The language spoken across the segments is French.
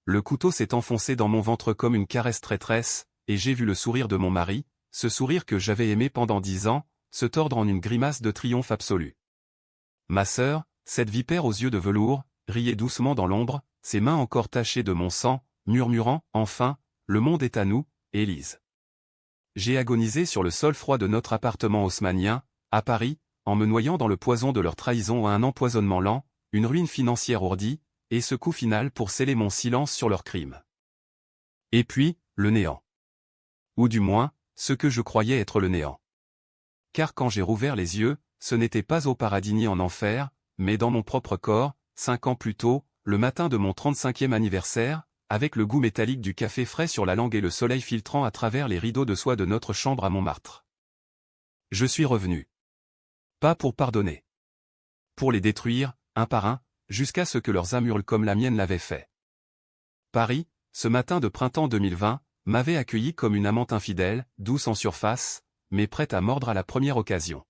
Le couteau s'est enfoncé dans mon ventre comme une caresse traîtresse, et j'ai vu le sourire de mon mari, ce sourire que j'avais aimé pendant 10 ans, se tordre en une grimace de triomphe absolu. Ma sœur, cette vipère aux yeux de velours, riait doucement dans l'ombre, ses mains encore tachées de mon sang, murmurant, enfin, le monde est à nous, Élise. J'ai agonisé sur le sol froid de notre appartement haussmannien, à Paris, en me noyant dans le poison de leur trahison à un empoisonnement lent, une ruine financière ourdie, et ce coup final pour sceller mon silence sur leur crime. Et puis, le néant. Ou du moins, ce que je croyais être le néant. Car quand j'ai rouvert les yeux, ce n'était pas au paradis ni en enfer, mais dans mon propre corps, 5 ans plus tôt, le matin de mon 35e anniversaire, avec le goût métallique du café frais sur la langue et le soleil filtrant à travers les rideaux de soie de notre chambre à Montmartre. Je suis revenu. Pas pour pardonner. Pour les détruire, un par un, jusqu'à ce que leurs âmes hurlent comme la mienne l'avait fait. Paris, ce matin de printemps 2020, m'avait accueilli comme une amante infidèle, douce en surface, mais prête à mordre à la première occasion.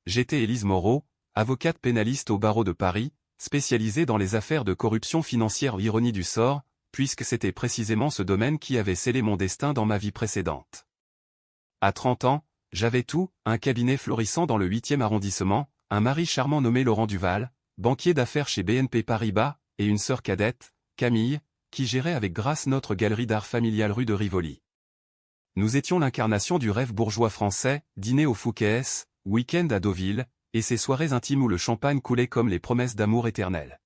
J'étais Élise Moreau, avocate pénaliste au barreau de Paris, spécialisée dans les affaires de corruption financière. Ironie du sort, puisque c'était précisément ce domaine qui avait scellé mon destin dans ma vie précédente. À 30 ans, j'avais tout, un cabinet florissant dans le 8e arrondissement, un mari charmant nommé Laurent Duval, banquier d'affaires chez BNP Paribas, et une sœur cadette, Camille, qui gérait avec grâce notre galerie d'art familiale rue de Rivoli. Nous étions l'incarnation du rêve bourgeois français, dîner au Fouquet's, week-end à Deauville, et ces soirées intimes où le champagne coulait comme les promesses d'amour éternel.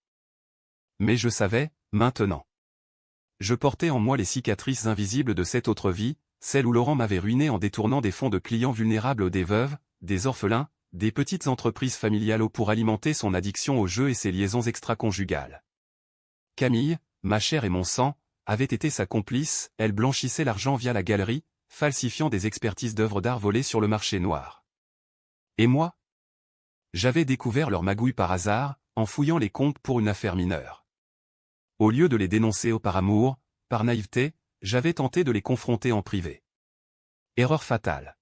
Mais je savais, maintenant. Je portais en moi les cicatrices invisibles de cette autre vie, celle où Laurent m'avait ruiné en détournant des fonds de clients vulnérables des veuves, des orphelins, des petites entreprises familiales pour alimenter son addiction au jeu et ses liaisons extra-conjugales. Camille, ma chair et mon sang, avait été sa complice, elle blanchissait l'argent via la galerie, falsifiant des expertises d'œuvres d'art volées sur le marché noir. Et moi? J'avais découvert leur magouille par hasard, en fouillant les comptes pour une affaire mineure. Au lieu de les dénoncer par amour, par naïveté, j'avais tenté de les confronter en privé. Erreur fatale.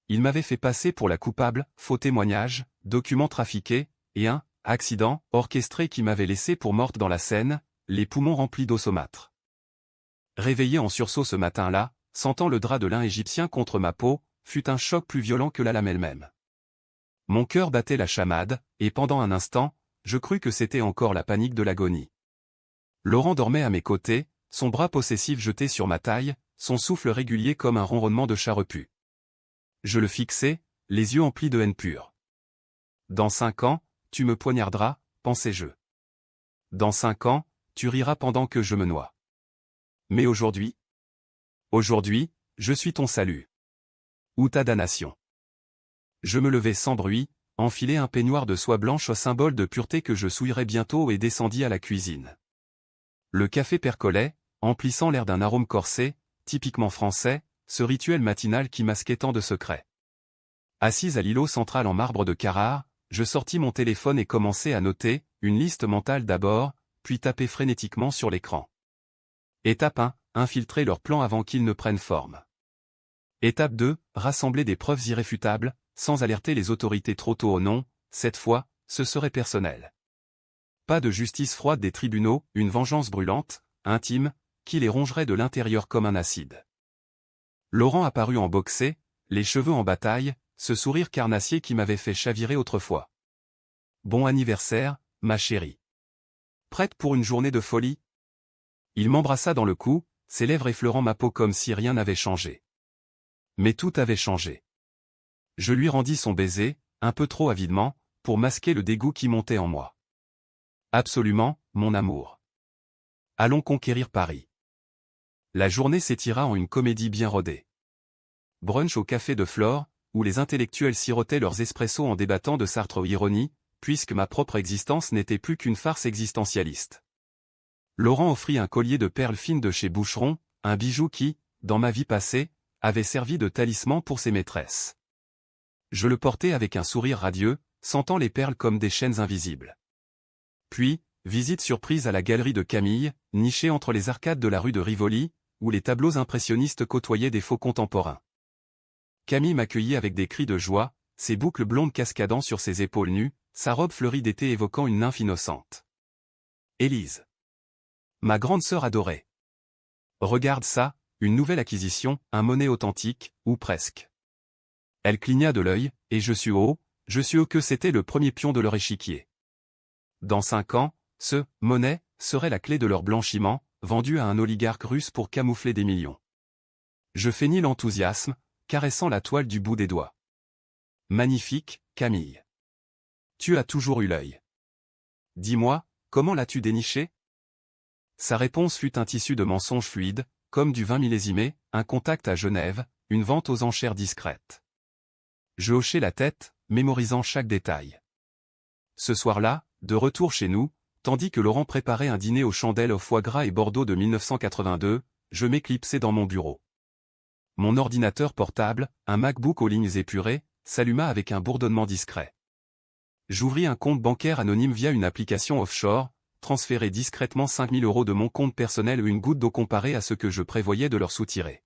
Ils m'avaient fait passer pour la coupable, faux témoignage, documents trafiqués, et un accident orchestré qui m'avait laissé pour morte dans la Seine, les poumons remplis d'eau saumâtre. Réveillé en sursaut ce matin-là, sentant le drap de lin égyptien contre ma peau, fut un choc plus violent que la lame elle-même. Mon cœur battait la chamade, et pendant un instant, je crus que c'était encore la panique de l'agonie. Laurent dormait à mes côtés, son bras possessif jeté sur ma taille, son souffle régulier comme un ronronnement de chat repu. Je le fixais, les yeux emplis de haine pure. Dans 5 ans, tu me poignarderas, pensais-je. Dans 5 ans, tu riras pendant que je me noie. Mais aujourd'hui? Aujourd'hui, je suis ton salut. Ou ta damnation. Je me levai sans bruit, enfilai un peignoir de soie blanche au symbole de pureté que je souillerais bientôt et descendis à la cuisine. Le café percolait, emplissant l'air d'un arôme corsé, typiquement français, ce rituel matinal qui masquait tant de secrets. Assise à l'îlot central en marbre de Carrare, je sortis mon téléphone et commençai à noter, une liste mentale d'abord, puis taper frénétiquement sur l'écran. Étape 1, infiltrer leur plan avant qu'ils ne prennent forme. Étape 2, rassembler des preuves irréfutables, sans alerter les autorités trop tôt. Non, cette fois, ce serait personnel. Pas de justice froide des tribunaux, une vengeance brûlante, intime, qui les rongerait de l'intérieur comme un acide. Laurent apparut en boxé, les cheveux en bataille, ce sourire carnassier qui m'avait fait chavirer autrefois. Bon anniversaire, ma chérie. Prête pour une journée de folie? Il m'embrassa dans le cou, ses lèvres effleurant ma peau comme si rien n'avait changé. Mais tout avait changé. Je lui rendis son baiser, un peu trop avidement, pour masquer le dégoût qui montait en moi. Absolument, mon amour. Allons conquérir Paris. La journée s'étira en une comédie bien rodée. Brunch au café de Flore, où les intellectuels sirotaient leurs espressos en débattant de Sartre ou ironie, puisque ma propre existence n'était plus qu'une farce existentialiste. Laurent offrit un collier de perles fines de chez Boucheron, un bijou qui, dans ma vie passée, avait servi de talisman pour ses maîtresses. Je le portais avec un sourire radieux, sentant les perles comme des chaînes invisibles. Puis, visite surprise à la galerie de Camille, nichée entre les arcades de la rue de Rivoli, où les tableaux impressionnistes côtoyaient des faux contemporains. Camille m'accueillit avec des cris de joie, ses boucles blondes cascadant sur ses épaules nues, sa robe fleurie d'été évoquant une nymphe innocente. Élise. Ma grande sœur adorée. Regarde ça, une nouvelle acquisition, un monnaie authentique, ou presque. Elle cligna de l'œil, et je suis haut que c'était le premier pion de leur échiquier. Dans 5 ans, ce « monnaie » serait la clé de leur blanchiment, vendu à un oligarque russe pour camoufler des millions. Je feignis l'enthousiasme, caressant la toile du bout des doigts. Magnifique, Camille. Tu as toujours eu l'œil. Dis-moi, comment l'as-tu déniché? Sa réponse fut un tissu de mensonges fluides, comme du vin millésimé, un contact à Genève, une vente aux enchères discrète. Je hochai la tête, mémorisant chaque détail. Ce soir-là, de retour chez nous, tandis que Laurent préparait un dîner aux chandelles au foie gras et Bordeaux de 1982, je m'éclipsai dans mon bureau. Mon ordinateur portable, un MacBook aux lignes épurées, s'alluma avec un bourdonnement discret. J'ouvris un compte bancaire anonyme via une application offshore, transférai discrètement 5 000 € de mon compte personnel une goutte d'eau comparée à ce que je prévoyais de leur soutirer.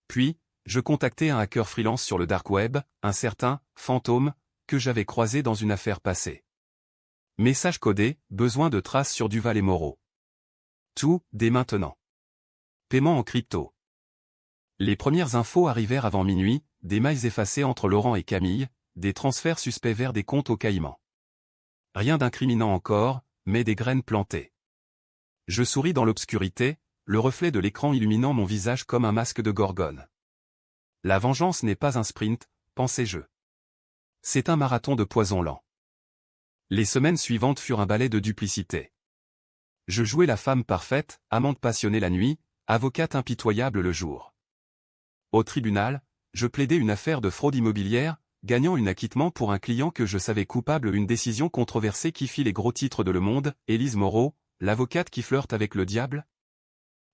Puis, je contactai un hacker freelance sur le dark web, un certain « fantôme », que j'avais croisé dans une affaire passée. Message codé, besoin de traces sur Duval et Moreau. Tout, dès maintenant. Paiement en crypto. Les premières infos arrivèrent avant minuit, des mails effacés entre Laurent et Camille, des transferts suspects vers des comptes au Caïmans. Rien d'incriminant encore, mais des graines plantées. Je souris dans l'obscurité, le reflet de l'écran illuminant mon visage comme un masque de Gorgone. La vengeance n'est pas un sprint, pensais-je. C'est un marathon de poison lent. Les semaines suivantes furent un ballet de duplicité. Je jouais la femme parfaite, amante passionnée la nuit, avocate impitoyable le jour. Au tribunal, je plaidais une affaire de fraude immobilière, gagnant un acquittement pour un client que je savais coupable, une décision controversée qui fit les gros titres de Le Monde, Élise Moreau, l'avocate qui flirte avec le diable.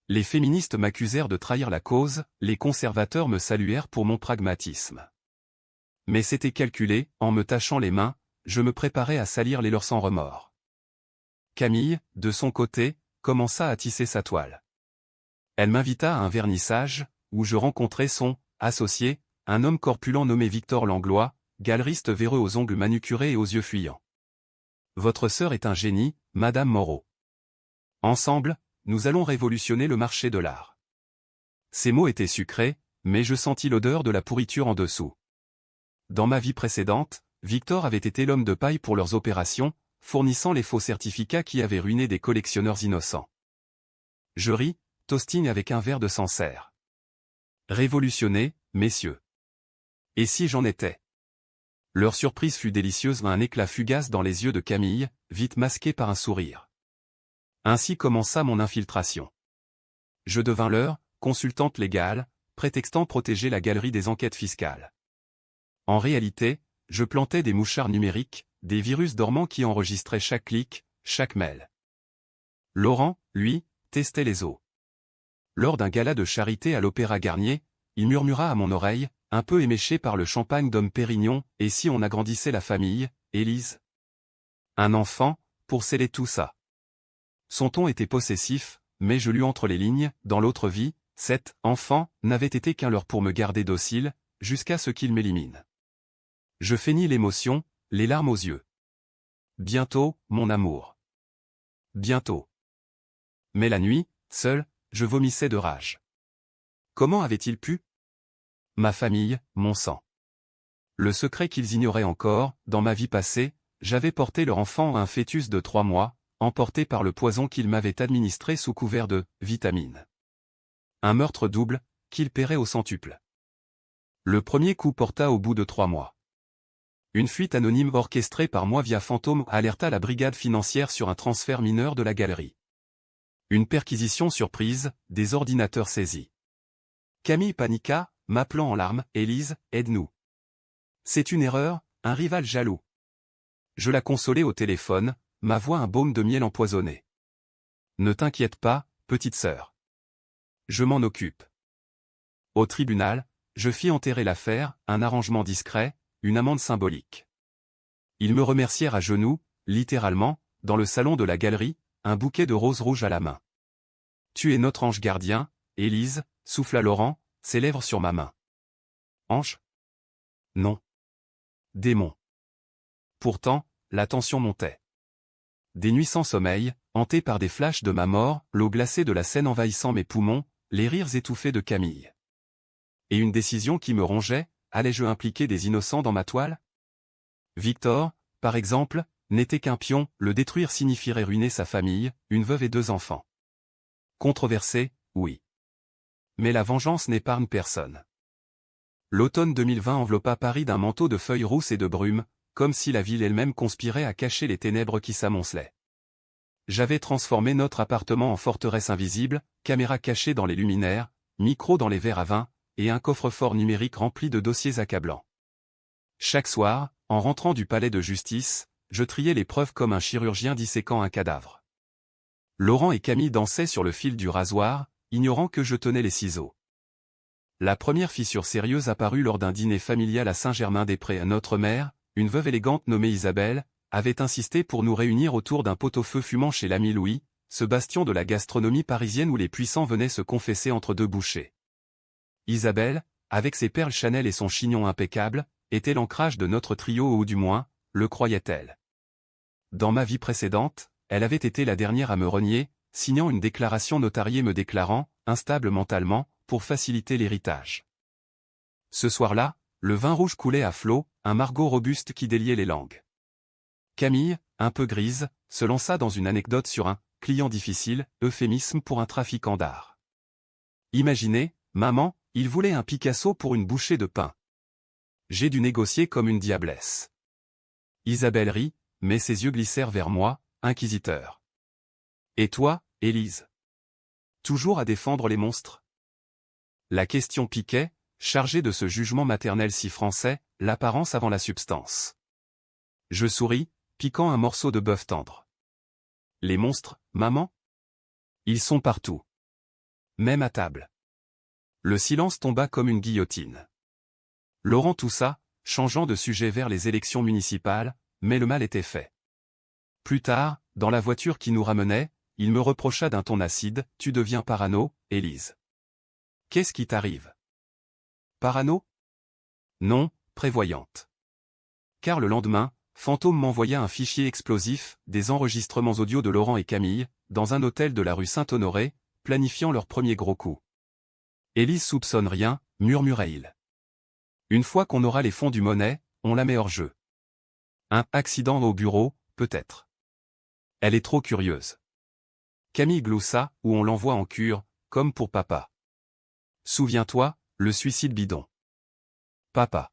Les féministes m'accusèrent de trahir la cause, les conservateurs me saluèrent pour mon pragmatisme. Mais c'était calculé, en me tachant les mains, je me préparais à salir les leurs sans remords. Camille, de son côté, commença à tisser sa toile. Elle m'invita à un vernissage, où je rencontrai son associé, un homme corpulent nommé Victor Langlois, galeriste véreux aux ongles manucurés et aux yeux fuyants. Votre sœur est un génie, Madame Moreau. Ensemble, nous allons révolutionner le marché de l'art. Ces mots étaient sucrés, mais je sentis l'odeur de la pourriture en dessous. Dans ma vie précédente, Victor avait été l'homme de paille pour leurs opérations, fournissant les faux certificats qui avaient ruiné des collectionneurs innocents. Je ris, toasting avec un verre de Sancerre. Révolutionner, messieurs. Et si j'en étais? Leur surprise fut délicieuse, un éclat fugace dans les yeux de Camille, vite masqué par un sourire. Ainsi commença mon infiltration. Je devins leur consultante légale, prétextant protéger la galerie des enquêtes fiscales. En réalité, je plantais des mouchards numériques, des virus dormants qui enregistraient chaque clic, chaque mail. Laurent, lui, testait les os. Lors d'un gala de charité à l'Opéra Garnier, il murmura à mon oreille, un peu éméché par le champagne d'Homme Pérignon, et si on agrandissait la famille, Élise? Un enfant, pour sceller tout ça. Son ton était possessif, mais je lus entre les lignes, dans l'autre vie, cet enfant n'avait été qu'un leurre pour me garder docile, jusqu'à ce qu'il m'élimine. Je feignis l'émotion, les larmes aux yeux. Bientôt, mon amour. Bientôt. Mais la nuit, seul, je vomissais de rage. Comment avait-il pu? Ma famille, mon sang. Le secret qu'ils ignoraient encore, dans ma vie passée, j'avais porté leur enfant à un fœtus de 3 mois, emporté par le poison qu'ils m'avaient administré sous couvert de vitamines. Un meurtre double, qu'ils paieraient au centuple. Le premier coup porta au bout de 3 mois. Une fuite anonyme orchestrée par moi via Fantôme alerta la brigade financière sur un transfert mineur de la galerie. Une perquisition surprise, des ordinateurs saisis. Camille paniqua, m'appelant en larmes, « Élise, aide-nous. C'est une erreur, un rival jaloux. » Je la consolai au téléphone, ma voix un baume de miel empoisonné. « Ne t'inquiète pas, petite sœur. Je m'en occupe. » Au tribunal, je fis enterrer l'affaire, un arrangement discret, une amende symbolique. Ils me remercièrent à genoux, littéralement, dans le salon de la galerie, un bouquet de roses rouges à la main. « Tu es notre ange gardien, Élise, » souffla Laurent, ses lèvres sur ma main. Ange? Non. Démon. Pourtant, la tension montait. Des nuits sans sommeil, hanté par des flashs de ma mort, l'eau glacée de la Seine envahissant mes poumons, les rires étouffés de Camille. Et une décision qui me rongeait, allais-je impliquer des innocents dans ma toile? Victor, par exemple, n'était qu'un pion, le détruire signifierait ruiner sa famille, une veuve et 2 enfants. Controversé, oui. Mais la vengeance n'épargne personne. L'automne 2020 enveloppa Paris d'un manteau de feuilles rousses et de brume, comme si la ville elle-même conspirait à cacher les ténèbres qui s'amoncelaient. J'avais transformé notre appartement en forteresse invisible, caméra cachée dans les luminaires, micro dans les verres à vin, et un coffre-fort numérique rempli de dossiers accablants. Chaque soir, en rentrant du palais de justice, je triais les preuves comme un chirurgien disséquant un cadavre. Laurent et Camille dansaient sur le fil du rasoir, ignorant que je tenais les ciseaux. La première fissure sérieuse apparut lors d'un dîner familial à Saint-Germain-des-Prés. Notre mère, une veuve élégante nommée Isabelle, avait insisté pour nous réunir autour d'un pot-au-feu fumant chez l'ami Louis, ce bastion de la gastronomie parisienne où les puissants venaient se confesser entre 2 bouchées. Isabelle, avec ses perles Chanel et son chignon impeccable, était l'ancrage de notre trio ou du moins, le croyait-elle. Dans ma vie précédente, elle avait été la dernière à me renier, signant une déclaration notariée me déclarant, instable mentalement, pour faciliter l'héritage. Ce soir-là, le vin rouge coulait à flots, un Margot robuste qui déliait les langues. Camille, un peu grise, se lança dans une anecdote sur un « client difficile », euphémisme pour un trafiquant d'art. Imaginez, maman, il voulait un Picasso pour une bouchée de pain. J'ai dû négocier comme une diablesse. Isabelle rit, mais ses yeux glissèrent vers moi, inquisiteur. Et toi, Élise? Toujours à défendre les monstres? La question piquait, chargée de ce jugement maternel si français, l'apparence avant la substance. Je souris, piquant un morceau de bœuf tendre. Les monstres, maman? Ils sont partout. Même à table. Le silence tomba comme une guillotine. Laurent toussa, changeant de sujet vers les élections municipales, mais le mal était fait. Plus tard, dans la voiture qui nous ramenait, il me reprocha d'un ton acide, « Tu deviens parano, Élise. Qu'est-ce qui t'arrive? » Parano? Non, prévoyante. Car le lendemain, Fantôme m'envoya un fichier explosif, des enregistrements audio de Laurent et Camille, dans un hôtel de la rue Saint-Honoré, planifiant leur premier gros coup. Élise soupçonne rien, murmurait-il. Une fois qu'on aura les fonds du Monnet, on la met hors jeu. Un accident au bureau, peut-être. Elle est trop curieuse. Camille gloussa, ou on l'envoie en cure, comme pour papa. Souviens-toi, le suicide bidon. Papa.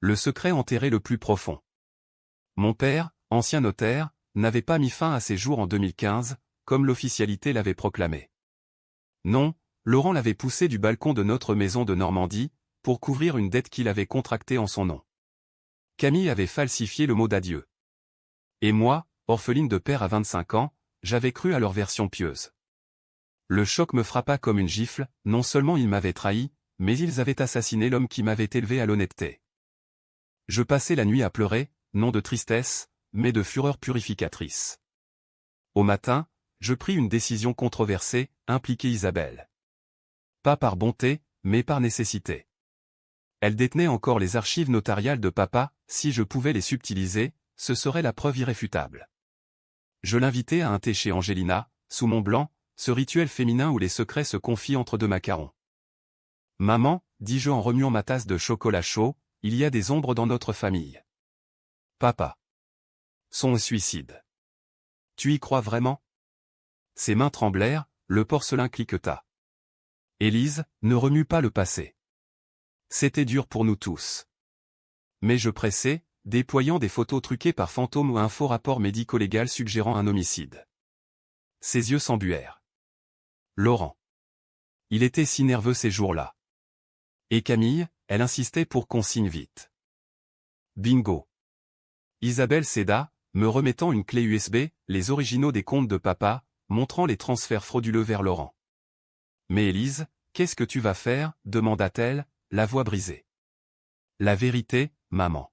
Le secret enterré le plus profond. Mon père, ancien notaire, n'avait pas mis fin à ses jours en 2015, comme l'officialité l'avait proclamé. Non, Laurent l'avait poussé du balcon de notre maison de Normandie, pour couvrir une dette qu'il avait contractée en son nom. Camille avait falsifié le mot d'adieu. Et moi, orpheline de père à 25 ans, j'avais cru à leur version pieuse. Le choc me frappa comme une gifle, non seulement ils m'avaient trahi, mais ils avaient assassiné l'homme qui m'avait élevé à l'honnêteté. Je passai la nuit à pleurer, non de tristesse, mais de fureur purificatrice. Au matin, je pris une décision controversée, impliquer Isabelle. Pas par bonté, mais par nécessité. Elle détenait encore les archives notariales de papa, si je pouvais les subtiliser, ce serait la preuve irréfutable. Je l'invitai à un thé chez Angelina, sous Mont Blanc, ce rituel féminin où les secrets se confient entre 2 macarons. Maman, dis-je en remuant ma tasse de chocolat chaud, il y a des ombres dans notre famille. Papa. Son suicide. Tu y crois vraiment? Ses mains tremblèrent, le porcelain cliqueta. Élise, ne remue pas le passé. C'était dur pour nous tous. Mais je pressai, déployant des photos truquées par Fantôme ou un faux rapport médico-légal suggérant un homicide. Ses yeux s'embuèrent. Laurent. Il était si nerveux ces jours-là. Et Camille, elle insistait pour qu'on signe vite. Bingo. Isabelle céda, me remettant une clé USB, les originaux des comptes de papa, montrant les transferts frauduleux vers Laurent. Mais Élise, qu'est-ce que tu vas faire? Demanda-t-elle, la voix brisée. La vérité, maman.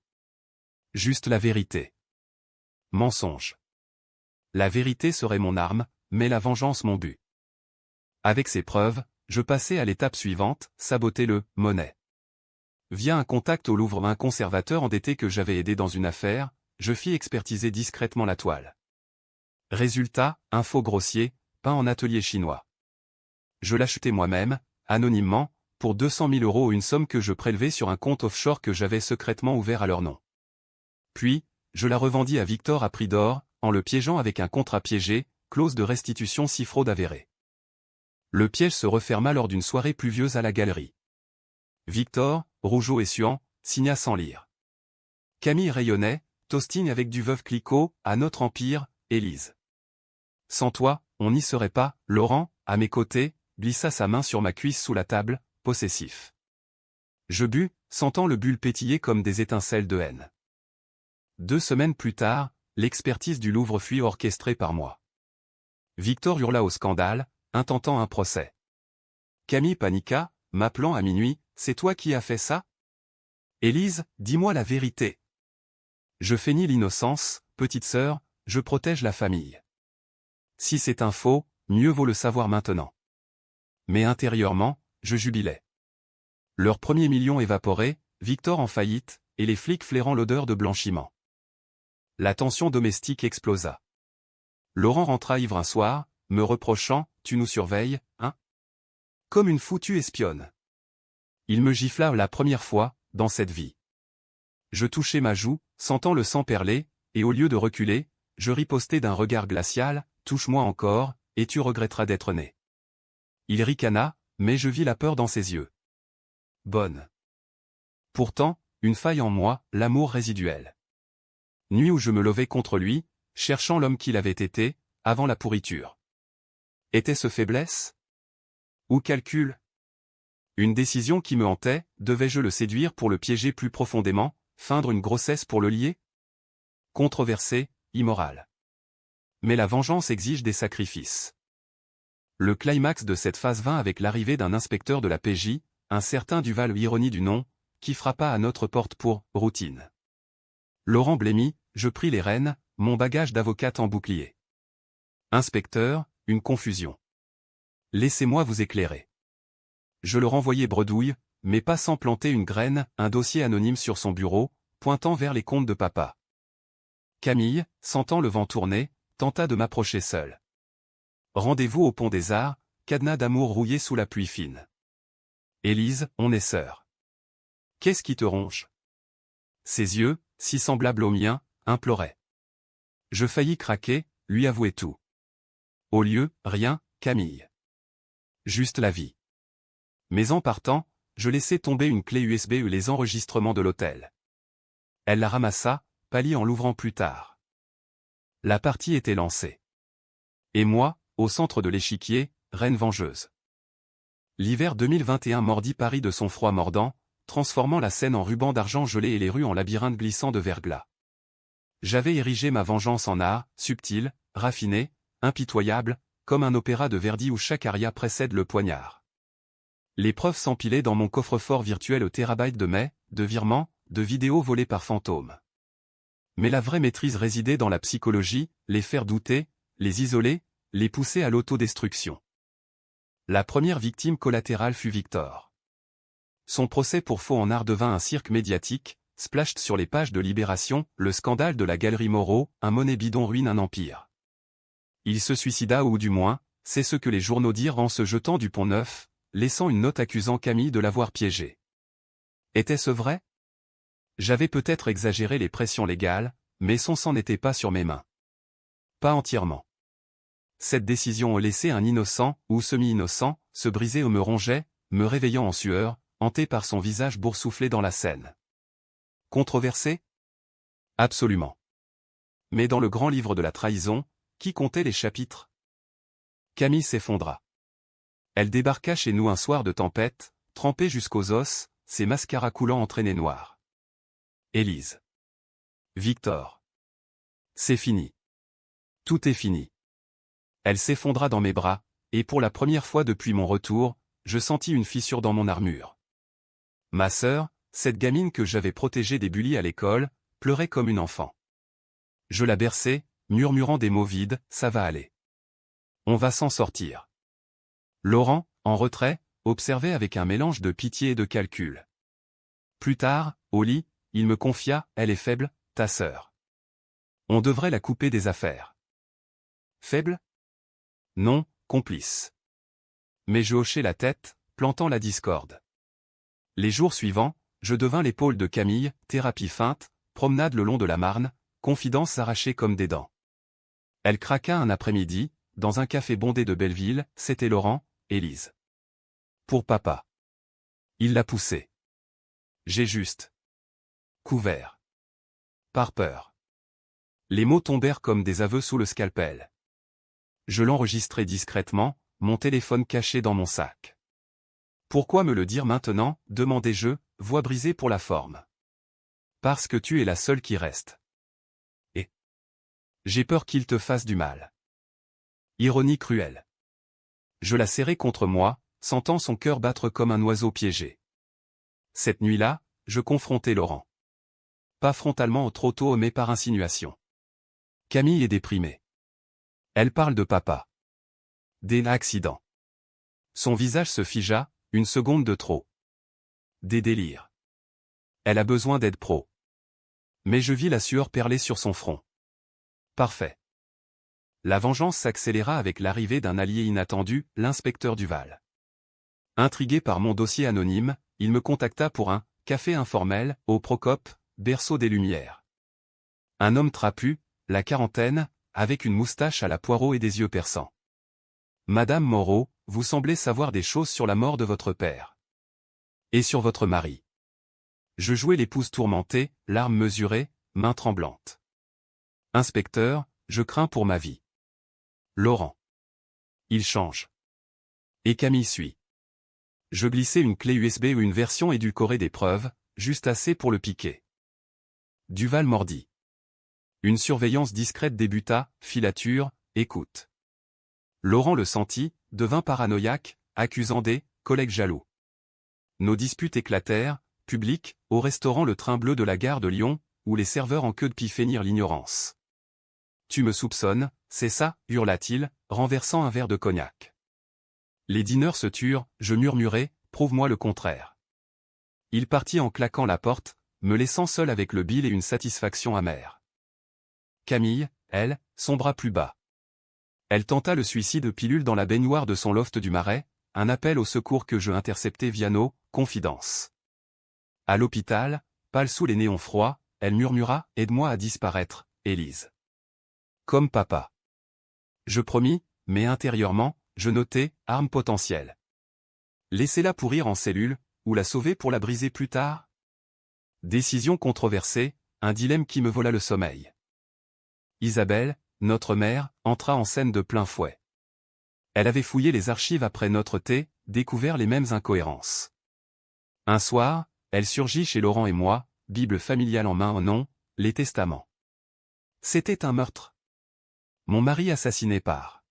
Juste la vérité. Mensonge. La vérité serait mon arme, mais la vengeance mon but. Avec ces preuves, je passai à l'étape suivante, saboter le « Monnet ». Via un contact au Louvre, un conservateur endetté que j'avais aidé dans une affaire, je fis expertiser discrètement la toile. Résultat, un faux grossier, peint en atelier chinois. Je l'achetais moi-même, anonymement, pour 200 000 € une somme que je prélevais sur un compte offshore que j'avais secrètement ouvert à leur nom. Puis, je la revendis à Victor à prix d'or, en le piégeant avec un contrat piégé, clause de restitution si fraude avérée. Le piège se referma lors d'une soirée pluvieuse à la galerie. Victor, rougeaud et suant, signa sans lire. Camille rayonnait, toastine avec du veuve Clicquot, à notre empire, Élise. Sans toi, on n'y serait pas. Laurent, à mes côtés, glissa sa main sur ma cuisse sous la table, possessif. Je bus, sentant le bulle pétiller comme des étincelles de haine. 2 semaines plus tard, l'expertise du Louvre fut orchestrée par moi. Victor hurla au scandale, intentant un procès. Camille paniqua, m'appelant à minuit, « C'est toi qui as fait ça ?» Élise, dis-moi la vérité. Je feignis l'innocence, petite sœur, je protège la famille. Si c'est un faux, mieux vaut le savoir maintenant. Mais intérieurement, je jubilais. Leur premier million évaporé, Victor en faillite, et les flics flairant l'odeur de blanchiment. La tension domestique explosa. Laurent rentra ivre un soir, me reprochant, « Tu nous surveilles, hein ?» Comme une foutue espionne. Il me gifla la première fois, dans cette vie. Je touchai ma joue, sentant le sang perler, et au lieu de reculer, je ripostai d'un regard glacial, « Touche-moi encore, et tu regretteras d'être né. » Il ricana, mais je vis la peur dans ses yeux. Bonne. Pourtant, une faille en moi, l'amour résiduel. Nuit où je me levais contre lui, cherchant l'homme qu'il avait été, avant la pourriture. Était-ce faiblesse? Ou calcul? Une décision qui me hantait, devais-je le séduire pour le piéger plus profondément, feindre une grossesse pour le lier? Controversé, immoral. Mais la vengeance exige des sacrifices. Le climax de cette phase vint avec l'arrivée d'un inspecteur de la PJ, un certain Duval, ironie du nom, qui frappa à notre porte pour « routine ». Laurent blêmit, je pris les rênes, mon bagage d'avocate en bouclier. Inspecteur, une confusion. Laissez-moi vous éclairer. Je le renvoyai bredouille, mais pas sans planter une graine, un dossier anonyme sur son bureau, pointant vers les comptes de papa. Camille, sentant le vent tourner, tenta de m'approcher seule. Rendez-vous au Pont des Arts, cadenas d'amour rouillé sous la pluie fine. Élise, on est sœurs. Qu'est-ce qui te ronge? Ses yeux, si semblables aux miens, imploraient. Je faillis craquer, lui avouer tout. Au lieu, rien, Camille. Juste la vie. Mais en partant, je laissai tomber une clé USB et les enregistrements de l'hôtel. Elle la ramassa, pâlit en l'ouvrant plus tard. La partie était lancée. Et moi, au centre de l'échiquier, reine vengeuse. L'hiver 2021 mordit Paris de son froid mordant, transformant la Seine en ruban d'argent gelé et les rues en labyrinthe glissant de verglas. J'avais érigé ma vengeance en art, subtil, raffiné, impitoyable, comme un opéra de Verdi où chaque aria précède le poignard. Les preuves s'empilaient dans mon coffre-fort virtuel au terabyte de mails, de virements, de vidéos volées par fantômes. Mais la vraie maîtrise résidait dans la psychologie, les faire douter, les isoler, les pousser à l'autodestruction. La première victime collatérale fut Victor. Son procès pour faux en art devint un cirque médiatique, splashed sur les pages de Libération, le scandale de la Galerie Moreau, un monnaie bidon ruine un empire. Il se suicida ou du moins, c'est ce que les journaux dirent en se jetant du Pont Neuf, laissant une note accusant Camille de l'avoir piégé. Était-ce vrai? J'avais peut-être exagéré les pressions légales, mais son sang n'était pas sur mes mains. Pas entièrement. Cette décision laissait un innocent, ou semi-innocent, se briser ou me rongeait, me réveillant en sueur, hanté par son visage boursouflé dans la Seine. Controversé? Absolument. Mais dans le grand livre de la trahison, qui comptait les chapitres? Camille s'effondra. Elle débarqua chez nous un soir de tempête, trempée jusqu'aux os, ses mascaras coulant en traînées noires. Élise. Victor. C'est fini. Tout est fini. Elle s'effondra dans mes bras, et pour la première fois depuis mon retour, je sentis une fissure dans mon armure. Ma sœur, cette gamine que j'avais protégée des bullies à l'école, pleurait comme une enfant. Je la berçai, murmurant des mots vides, ça va aller. On va s'en sortir. Laurent, en retrait, observait avec un mélange de pitié et de calcul. Plus tard, au lit, il me confia, elle est faible, ta sœur. On devrait la couper des affaires. Faible? Non, complice. Mais je hochai la tête, plantant la discorde. Les jours suivants, je devins l'épaule de Camille, thérapie feinte, promenade le long de la Marne, confidences arrachées comme des dents. Elle craqua un après-midi, dans un café bondé de Belleville, c'était Laurent, Élise. Pour papa. Il l'a poussé. J'ai juste couvert. Par peur. Les mots tombèrent comme des aveux sous le scalpel. Je l'enregistrai discrètement, mon téléphone caché dans mon sac. Pourquoi me le dire maintenant, demandai-je, voix brisée pour la forme. Parce que tu es la seule qui reste. Et j'ai peur qu'il te fasse du mal. Ironie cruelle. Je la serrai contre moi, sentant son cœur battre comme un oiseau piégé. Cette nuit-là, je confrontai Laurent. Pas frontalement au trop tôt mais par insinuation. Camille est déprimée. Elle parle de papa. Des accidents. Son visage se figea, une seconde de trop. Des délires. Elle a besoin d'aide pro. Mais je vis la sueur perler sur son front. Parfait. La vengeance s'accéléra avec l'arrivée d'un allié inattendu, l'inspecteur Duval. Intrigué par mon dossier anonyme, il me contacta pour un café informel, au Procope, berceau des Lumières. Un homme trapu, la quarantaine, avec une moustache à la Poirot et des yeux perçants. Madame Moreau, vous semblez savoir des choses sur la mort de votre père. Et sur votre mari. Je jouais l'épouse tourmentée, larmes mesurées, mains tremblantes. Inspecteur, je crains pour ma vie. Laurent. Il change. Et Camille suit. Je glissai une clé USB ou une version édulcorée des preuves, juste assez pour le piquer. Duval mordit. Une surveillance discrète débuta, filature, écoute. Laurent le sentit, devint paranoïaque, accusant des collègues jaloux. Nos disputes éclatèrent, publiques, au restaurant Le Train Bleu de la gare de Lyon, où les serveurs en queue de pie feignirent l'ignorance. Tu me soupçonnes, c'est ça, hurla-t-il, renversant un verre de cognac. Les dîneurs se turent, je murmurai, prouve-moi le contraire. Il partit en claquant la porte, me laissant seul avec le bill et une satisfaction amère. Camille, elle, sombra plus bas. Elle tenta le suicide pilule dans la baignoire de son loft du Marais, un appel au secours que je interceptai via nos confidences. À l'hôpital, pâle sous les néons froids, elle murmura « Aide-moi à disparaître, Élise. » Comme papa. Je promis, mais intérieurement, je notai « arme potentielle ». Laissez-la pourrir en cellule, ou la sauver pour la briser plus tard? Décision controversée, un dilemme qui me vola le sommeil. Isabelle, notre mère, entra en scène de plein fouet. Elle avait fouillé les archives après notre thé, découvert les mêmes incohérences. Un soir, elle surgit chez Laurent et moi, Bible familiale en main au nom, les testaments. C'était un meurtre. Mon mari assassiné par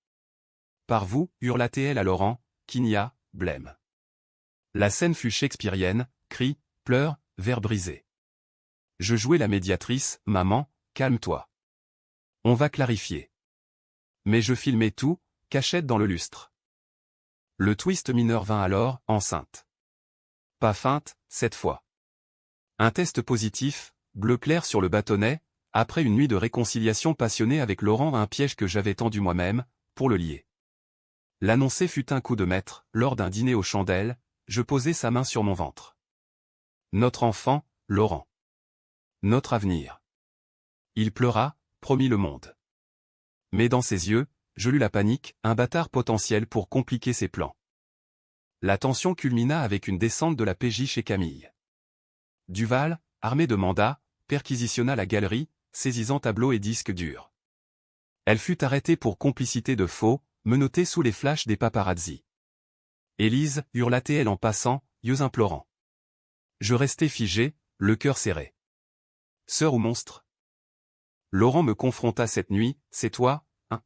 vous, hurla-t-elle à Laurent, qui nia, blême. La scène fut shakespearienne, cris, pleurs, verres brisés. Je jouais la médiatrice, maman, calme-toi. On va clarifier. Mais je filmais tout, cachette dans le lustre. Le twist mineur vint alors, enceinte. Pas feinte, cette fois. Un test positif, bleu clair sur le bâtonnet, après une nuit de réconciliation passionnée avec Laurent, un piège que j'avais tendu moi-même, pour le lier. L'annoncer fut un coup de maître, lors d'un dîner aux chandelles, je posai sa main sur mon ventre. Notre enfant, Laurent. Notre avenir. Il pleura, promit le monde. Mais dans ses yeux, je lus la panique, un bâtard potentiel pour compliquer ses plans. La tension culmina avec une descente de la PJ chez Camille. Duval, armé de mandats, perquisitionna la galerie, saisissant tableaux et disques durs. Elle fut arrêtée pour complicité de faux, menottée sous les flashs des paparazzi. Élise, hurla-t-elle en passant, yeux implorants. Je restai figé, le cœur serré. Sœur ou monstre? Laurent me confronta cette nuit, c'est toi, hein?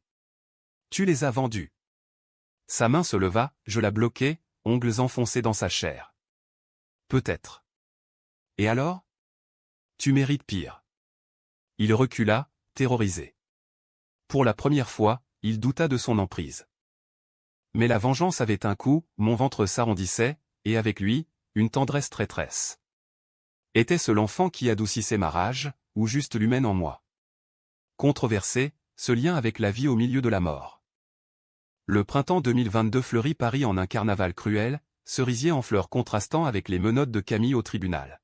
Tu les as vendus. Sa main se leva, je la bloquai, ongles enfoncés dans sa chair. Peut-être. Et alors? Tu mérites pire. Il recula, terrorisé. Pour la première fois, il douta de son emprise. Mais la vengeance avait un coup, mon ventre s'arrondissait, et avec lui, une tendresse traîtresse. Était-ce l'enfant qui adoucissait ma rage, ou juste l'humaine en moi? Controversé, ce lien avec la vie au milieu de la mort. Le printemps 2022 fleurit Paris en un carnaval cruel, cerisier en fleurs contrastant avec les menottes de Camille au tribunal.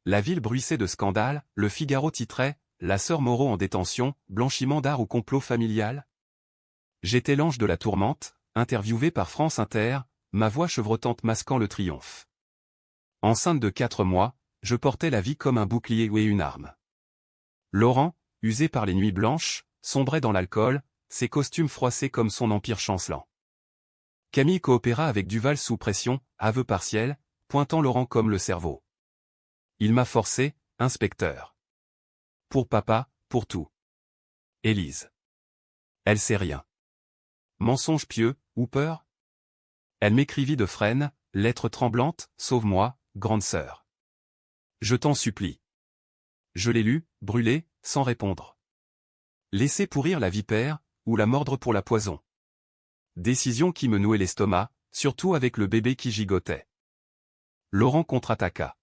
La ville bruissait de scandales, le Figaro titrait « La sœur Moreau en détention, blanchiment d'art ou complot familial ?» J'étais l'ange de la tourmente, interviewé par France Inter, ma voix chevrotante masquant le triomphe. Enceinte de 4 mois, je portais la vie comme un bouclier et une arme. Laurent, usé par les nuits blanches, sombrait dans l'alcool, ses costumes froissés comme son empire chancelant. Camille coopéra avec Duval sous pression, aveu partiel, pointant Laurent comme le cerveau. Il m'a forcé, inspecteur. Pour papa, pour tout. Élise. Elle sait rien. Mensonge pieux, ou peur? Elle m'écrivit de frêne, lettre tremblante, sauve-moi, grande sœur. Je t'en supplie. Je l'ai lu, brûlé, sans répondre. Laisser pourrir la vipère, ou la mordre pour la poison. Décision qui me nouait l'estomac, surtout avec le bébé qui gigotait. Laurent contre-attaqua.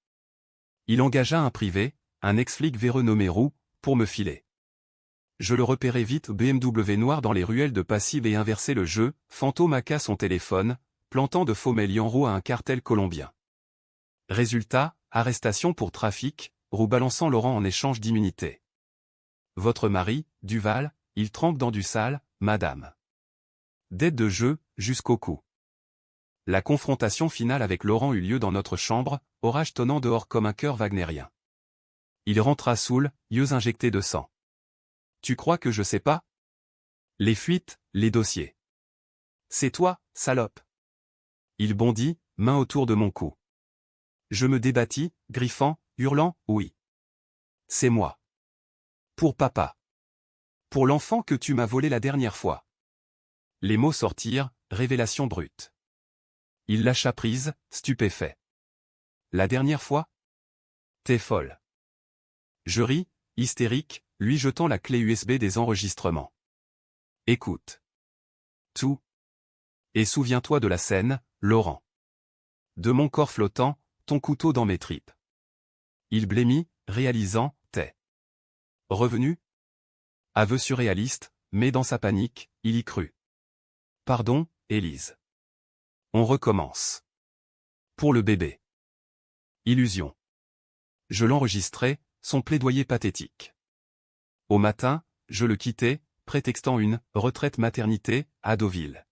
Il engagea un privé, un ex-flic véreux nommé Roux, pour me filer. Je le repérai vite BMW noir dans les ruelles de Passy et inversé le jeu, fantôme hacka son téléphone, plantant de faux mails en roue à un cartel colombien. Résultat, arrestation pour trafic, Roux balançant Laurent en échange d'immunité. Votre mari, Duval, il trempe dans du sale, madame. Dette de jeu, jusqu'au cou. La confrontation finale avec Laurent eut lieu dans notre chambre, orage tonnant dehors comme un chœur wagnérien. Il rentra saoul, yeux injectés de sang. Tu crois que je sais pas? Les fuites, les dossiers. C'est toi, salope. Il bondit, main autour de mon cou. Je me débattis, griffant, hurlant, oui. C'est moi. Pour papa. Pour l'enfant que tu m'as volé la dernière fois. Les mots sortirent, révélation brute. Il lâcha prise, stupéfait. La dernière fois? T'es folle. Je ris, hystérique, lui jetant la clé USB des enregistrements. Écoute. Tout. Et souviens-toi de la scène, Laurent. De mon corps flottant, ton couteau dans mes tripes. Il blêmit, réalisant, t'es revenu? Aveu surréaliste, mais dans sa panique, il y crut. Pardon, Élise. On recommence. Pour le bébé. Illusion. Je l'enregistrais, son plaidoyer pathétique. Au matin, je le quittais, prétextant une retraite maternité à Deauville.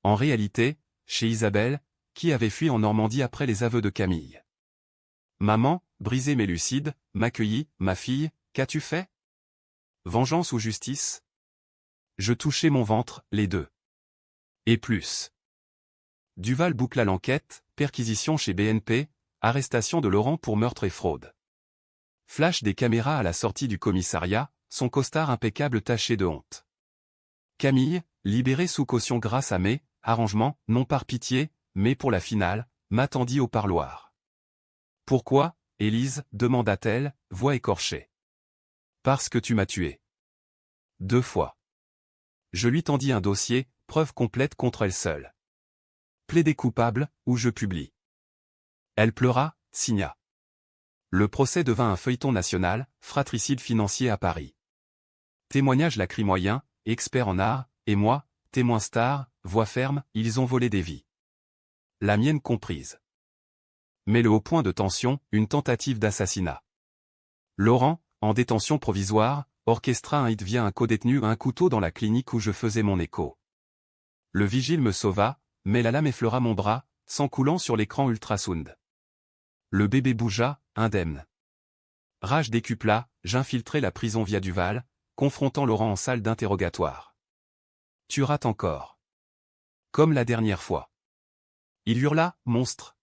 En réalité, chez Isabelle, qui avait fui en Normandie après les aveux de Camille. Maman, brisée mais lucide, m'accueillit, ma fille, qu'as-tu fait? Vengeance ou justice? Je touchais mon ventre, les deux. Et plus. Duval boucla l'enquête, perquisition chez BNP, arrestation de Laurent pour meurtre et fraude. Flash des caméras à la sortie du commissariat, son costard impeccable taché de honte. Camille, libérée sous caution grâce à mes arrangements, non par pitié, mais pour la finale, m'attendit au parloir. Pourquoi, Élise, demanda-t-elle, voix écorchée. Parce que tu m'as tué. 2 fois. Je lui tendis un dossier, preuve complète contre elle seule. Plaidé coupable, ou je publie. Elle pleura, signa. Le procès devint un feuilleton national, fratricide financier à Paris. Témoignage lacrimoyen, expert en art, et moi, témoin star, voix ferme, ils ont volé des vies. La mienne comprise. Mais le haut point de tension, une tentative d'assassinat. Laurent, en détention provisoire, orchestra un hit via un codétenu à un couteau dans la clinique où je faisais mon écho. Le vigile me sauva, mais la lame effleura mon bras, sang coulant sur l'écran ultrasound. Le bébé bougea, indemne. Rage décupla, j'infiltrai la prison via Duval, confrontant Laurent en salle d'interrogatoire. Tu rates encore. Comme la dernière fois. Il hurla, monstre.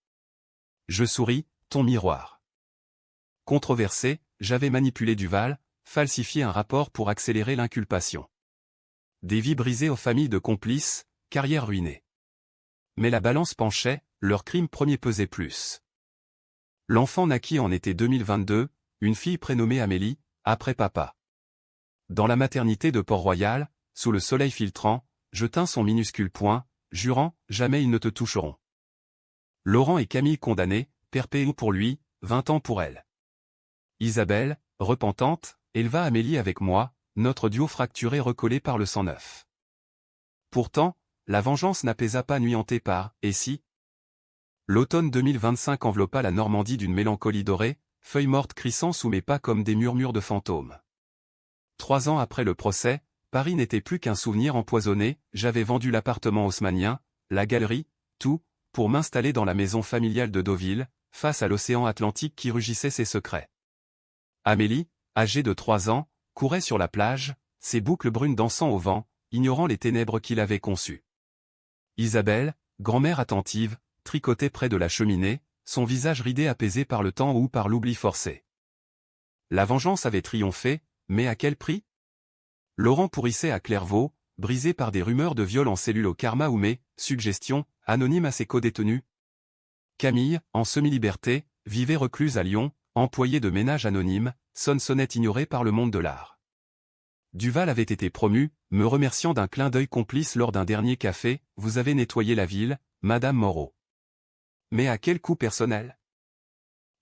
Je souris, ton miroir. Controversé, j'avais manipulé Duval, falsifié un rapport pour accélérer l'inculpation. Des vies brisées aux familles de complices, carrière ruinée. Mais la balance penchait, leur crime premier pesait plus. L'enfant naquit en été 2022, une fille prénommée Amélie, après papa. Dans la maternité de Port-Royal, sous le soleil filtrant, je tins son minuscule poing, jurant, jamais ils ne te toucheront. Laurent et Camille condamnés, perpétués pour lui, 20 ans pour elle. Isabelle, repentante, éleva Amélie avec moi, notre duo fracturé recollé par le sang neuf. Pourtant, la vengeance n'apaisa pas nuanté par « et si ». L'automne 2025 enveloppa la Normandie d'une mélancolie dorée, feuilles mortes crissant sous mes pas comme des murmures de fantômes. 3 ans après le procès, Paris n'était plus qu'un souvenir empoisonné, j'avais vendu l'appartement haussmannien, la galerie, tout, pour m'installer dans la maison familiale de Deauville, face à l'océan Atlantique qui rugissait ses secrets. Amélie, âgée de 3 ans, courait sur la plage, ses boucles brunes dansant au vent, ignorant les ténèbres qu'il avait conçues. Isabelle, grand-mère attentive, tricotait près de la cheminée, son visage ridé apaisé par le temps ou par l'oubli forcé. La vengeance avait triomphé, mais à quel prix? Laurent pourrissait à Clairvaux, brisé par des rumeurs de viol en cellule au Karma Oumé, suggestion, anonyme à ses co-détenus. Camille, en semi-liberté, vivait recluse à Lyon, employée de ménage anonyme, sonnette ignorée par le monde de l'art. Duval avait été promu, me remerciant d'un clin d'œil complice lors d'un dernier café, « Vous avez nettoyé la ville, Madame Moreau. » Mais à quel coût personnel?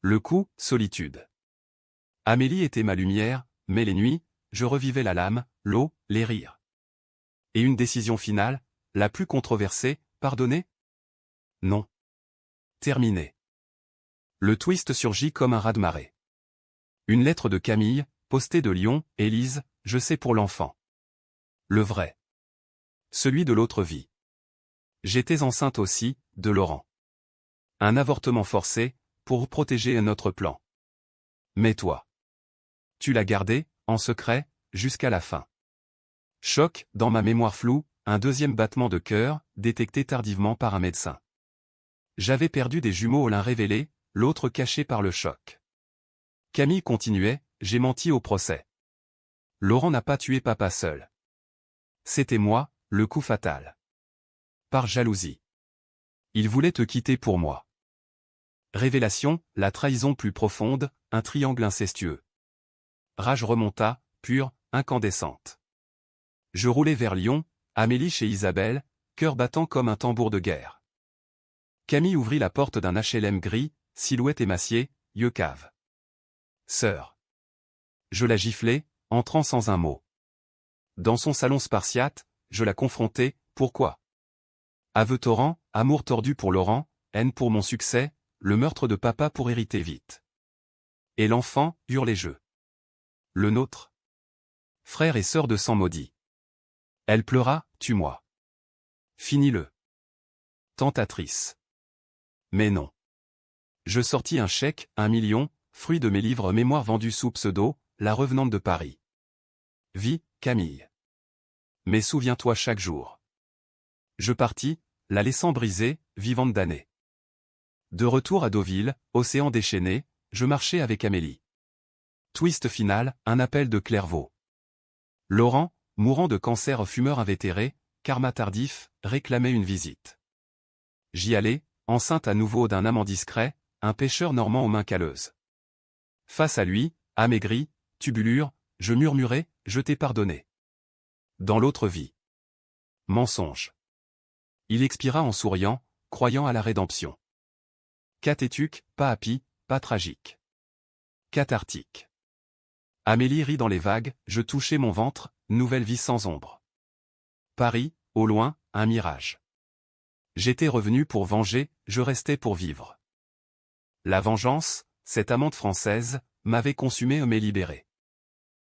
Le coût, solitude. Amélie était ma lumière, mais les nuits, je revivais la lame, l'eau, les rires. Et une décision finale, la plus controversée, pardonner? Non. Terminé. Le twist surgit comme un raz-de-marée. Une lettre de Camille, postée de Lyon, Élise, je sais pour l'enfant. Le vrai. Celui de l'autre vie. J'étais enceinte aussi, de Laurent. Un avortement forcé, pour protéger un autre plan. Mais toi. Tu l'as gardé, en secret, jusqu'à la fin. Choc, dans ma mémoire floue, un deuxième battement de cœur, détecté tardivement par un médecin. J'avais perdu des jumeaux, l'un révélé, l'autre caché par le choc. Camille continuait, j'ai menti au procès. Laurent n'a pas tué papa seul. C'était moi, le coup fatal. Par jalousie. Il voulait te quitter pour moi. Révélation, la trahison plus profonde, un triangle incestueux. Rage remonta, pure, incandescente. Je roulais vers Lyon, Amélie chez Isabelle, cœur battant comme un tambour de guerre. Camille ouvrit la porte d'un HLM gris, silhouette émaciée, yeux caves. Sœur. Je la giflai, entrant sans un mot. Dans son salon spartiate, je la confrontai, pourquoi? Aveu torrent, amour tordu pour Laurent, haine pour mon succès, le meurtre de papa pour hériter vite. Et l'enfant, hurlai je. Le nôtre. Frère et sœur de sang maudit. Elle pleura, tue-moi. Finis-le. Tentatrice. Mais non. Je sortis un chèque, 1 million, fruit de mes livres mémoires vendus sous pseudo, la revenante de Paris. Vis, Camille. Mais souviens-toi chaque jour. Je partis, la laissant brisée, vivante damnée. De retour à Deauville, océan déchaîné, je marchais avec Amélie. Twist final, un appel de Clairvaux. Laurent, mourant de cancer, fumeur invétéré, karma tardif, réclamait une visite. J'y allais, enceinte à nouveau d'un amant discret, un pêcheur normand aux mains calleuses. Face à lui, amaigri, tubulure, je murmurais, je t'ai pardonné. Dans l'autre vie. Mensonge. Il expira en souriant, croyant à la rédemption. Cathétuque, pas happy, pas tragique. Cathartique. Amélie rit dans les vagues, je touchais mon ventre, nouvelle vie sans ombre. Paris, au loin, un mirage. J'étais revenu pour venger, je restais pour vivre. La vengeance, cette amante française, m'avait consumé mais libéré.